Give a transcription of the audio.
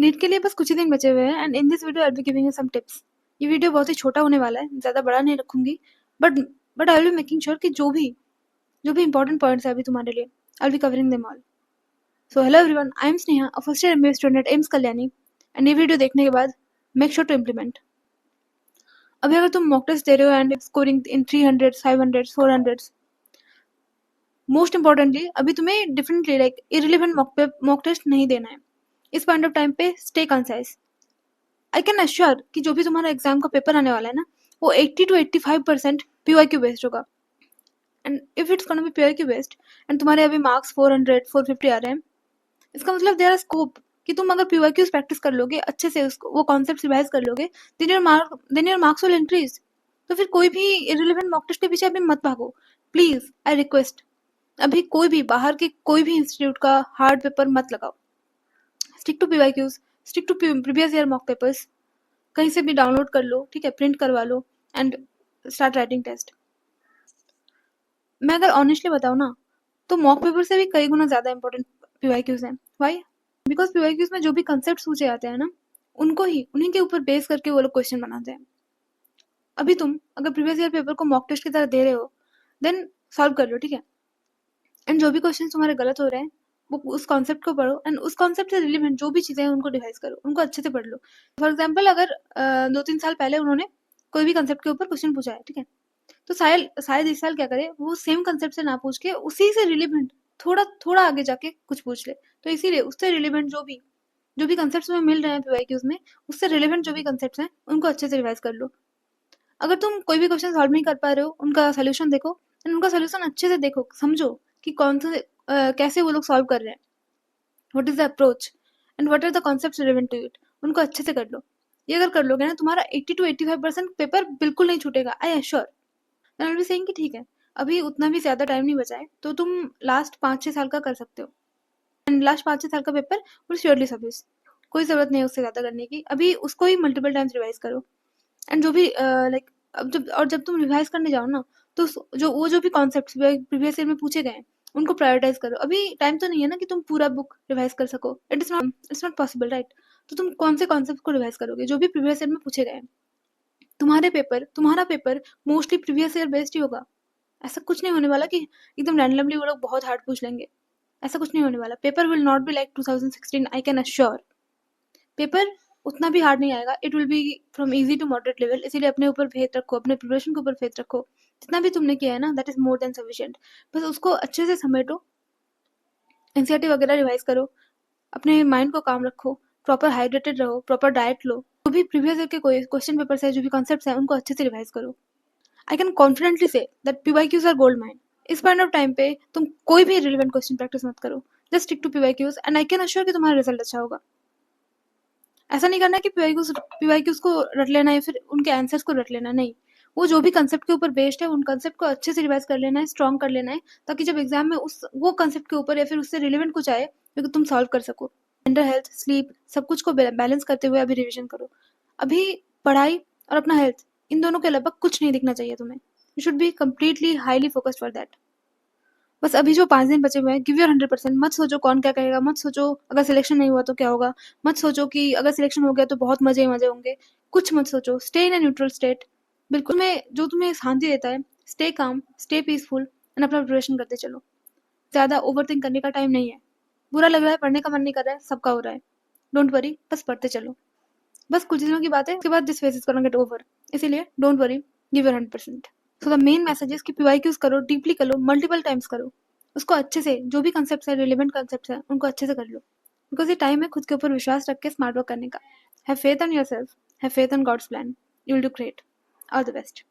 NEET के लिए बस कुछ ही दिन बचे हुए हैं and in this video I will be giving you some tips. ये वीडियो बहुत ही छोटा होने वाला है, ज़्यादा बड़ा नहीं रखूंगी, but I will be making sure कि जो भी इंपॉर्टेंट पॉइंट्स है अभी तुम्हारे लिए, आई will be covering them all. So hello everyone, I am Sneha, a first year MBA student at AIIMS Kalyani, and ये वीडियो देखने के बाद मेक श्योर टू इम्प्लीमेंट। अभी अगर तुम मॉक टेस्ट दे रहे हो and scoring in 300, 500, 400, most importantly अभी तुम्हें differently like irrelevant mock test नहीं देना है। इस पॉइंट ऑफ टाइम पे stay concise. I can assure कि जो भी तुम्हारा एग्जाम का पेपर आने वाला है ना, वो 80 to 85% PYQ बेस्ड होगा। And if it's gonna be PYQ based and तुम्हारे अभी मार्क्स 400, 450 आ रहे हैं, इसका मतलब देयर आर स्कोप कि तुम अगर PYQs प्रैक्टिस कर लोगे अच्छे से, उसको वो कॉन्सेप्ट रिवाइज कर लोगे, then your marks will increase. तो फिर कोई भी इरिलेवेंट मॉक टेस्ट के पीछे अभी मत भागो, प्लीज आई रिक्वेस्ट। अभी कोई भी बाहर के कोई भी इंस्टीट्यूट का हार्ड पेपर मत लगाओ। Stick to PYQs, stick to previous year mock papers, कहीं से भी डाउनलोड कर लो, ठीक है, प्रिंट करवा लो एंड स्टार्ट राइटिंग टेस्ट। मैं अगर ऑनेस्टली बताऊँ ना, तो मॉक पेपर से भी कई गुना ज़्यादा इंपॉर्टेंट PYQs हैं। वाई? बिकॉज PYQs में जो भी कंसेप्ट पूछे जाते हैं ना, उन्हीं के ऊपर बेस करके वो लोग क्वेश्चन बनाते हैं। अभी तुम अगर प्रीवियस ईयर पेपर को मॉक टेस्ट की तरह दे रहे हो, देन सॉल्व कर लो, ठीक है, एंड जो भी क्वेश्चन तुम्हारे गलत हो रहे हैं वो उस कॉन्सेप्ट को पढ़ो एंड उस कॉन्सेप्ट से रिलेवेंट जो भी चीज़ें हैं उनको डिवाइस करो, उनको अच्छे से पढ़ लो। फॉर एग्जाम्पल अगर 2-3 साल पहले उन्होंने कोई भी कंसेप्ट के ऊपर क्वेश्चन पूछा है, ठीक है, तो शायद इस साल क्या करे, वो सेम कंसेप्ट से ना पूछ के उसी से रिलेवेंट थोड़ा आगे जाके कुछ पूछ ले। तो इसीलिए उससे रिलेवेंट जो भी कंसेप्ट में मिल रहे हैं PYQs में, उससे रिलेवेंट जो भी कंसेप्ट हैं उनको अच्छे से रिवाइज कर लो। अगर तुम कोई भी क्वेश्चन सॉल्व नहीं कर पा रहे हो, उनका सोल्यूशन देखो एंड उनका सोल्यूशन अच्छे से देखो, समझो कि कौन से कैसे वो लोग सॉल्व कर रहे हैं, what is the approach and what are the concepts relevant to it, उनको अच्छे से कर लो। ये अगर कर लोगे ना, तुम्हारा 80 to 85% पेपर बिल्कुल नहीं छूटेगा, I assure. I will be saying कि ठीक है, अभी उतना भी ज़्यादा टाइम नहीं बचा है, तो तुम लास्ट 5-6 साल का कर सकते हो एंड लास्ट 5-6 साल का पेपर विल श्योरली सफिस। कोई ज़रूरत नहीं है उससे ज़्यादा करने की, अभी उसको ही मल्टीपल टाइम्स रिवाइज करो एंड जो भी लाइक अब जब तुम रिवाइज करने जाओ ना, तो जो भी कॉन्सेप्ट्स प्रीवियस ईयर में पूछे गए हैं उनको प्रायोरिटाइज करो। अभी टाइम तो नहीं है ना कि तुम पूरा बुक रिवाइज कर सको, इट्स नॉट पॉसिबल, राइट? तो तुम कौन से कॉन्सेप्ट को रिवाइज करोगे जो भी प्रीवियस ईयर में पूछे गए हैं? तुम्हारा paper mostly previous year based ही होगा। ऐसा कुछ नहीं होने वाला कि एकदम रैंडमली वो लोग बहुत हार्ड पूछ लेंगे, ऐसा कुछ नहीं होने वाला। Paper will not be like 2016, I can assure. Paper उतना भी हार्ड नहीं आएगा, it will be from easy to moderate level. इसीलिए अपने ऊपर फेथ रखो, अपने प्रिपरेशन के ऊपर फेथ रखो। जितना भी तुमने किया है ना, that is more than sufficient. बस उसको अच्छे से समेटो, एनसीईआरटी वगैरह रिवाइज करो, अपने माइंड को काम रखो, प्रॉपर हाइड्रेटेड रहो, प्रॉपर डाइट लो। जो भी प्रीवियस ईयर के कोई क्वेश्चन पेपर है, जो भी कॉन्सेप्ट्स हैं, उनको अच्छे से रिवाइज करो। I can confidently say that PYQs are gold mine. इस पॉइंट ऑफ टाइम पे तुम कोई भी रिलेवेंट क्वेश्चन प्रैक्टिस मत करो, just stick to PYQs and I can assure कि तुम्हारा रिजल्ट अच्छा होगा। ऐसा नहीं करना कि PYQs को रट लेना या फिर उनके आंसर्स को रट लेना, नहीं। वो जो भी कंसेप्ट के ऊपर बेस्ड है, उन कंसेप्ट को अच्छे से रिवाइज कर लेना है, स्ट्रॉन्ग कर लेना है, ताकि जब एग्जाम में वो कंसेप्ट के ऊपर या फिर उससे रिलेवेंट कुछ आए तो तुम सॉल्व कर सको। मेंटल हेल्थ, स्लीप, सब कुछ को बैलेंस करते हुए अभी रिविजन करो। अभी पढ़ाई और अपना हेल्थ, इन दोनों के अलावा कुछ नहीं दिखना चाहिए तुम्हें। You should be completely highly focused for that. बस अभी जो 5 दिन बचे हुए हैं, गिव योर 100%। मत सोचो कौन क्या कहेगा, मत सोचो अगर सिलेक्शन नहीं हुआ तो क्या होगा, मत सोचो कि अगर सिलेक्शन हो गया तो बहुत मजे ही मजे होंगे। कुछ मत सोचो, stay in a neutral state. बिल्कुल में जो तुम्हें शांति देता है, stay calm, stay peaceful and अपना प्रिपरेशन करते चलो। ज़्यादा ओवर थिंक करने का टाइम नहीं है। बुरा लग रहा है, पढ़ने का मन नहीं कर रहा है, सबका हो रहा है, डोंट वरी, बस पढ़ते चलो। बस कुछ दिनों की बात है, उसके बाद this phase is gonna get over. इसीलिए don't worry, give your 100%। So the main message is कि PYQs करो, डीपली करो, मल्टीपल टाइम्स करो, उसको अच्छे से, जो भी कंसेप्ट है, रिलेवेंट कंसेप्ट है, उनको अच्छे से कर लो। बिकॉज ये टाइम है खुद के ऊपर विश्वास रख के स्मार्ट वर्क करने का। Have faith on yourself, have faith on God's plan, you will do great. All the best.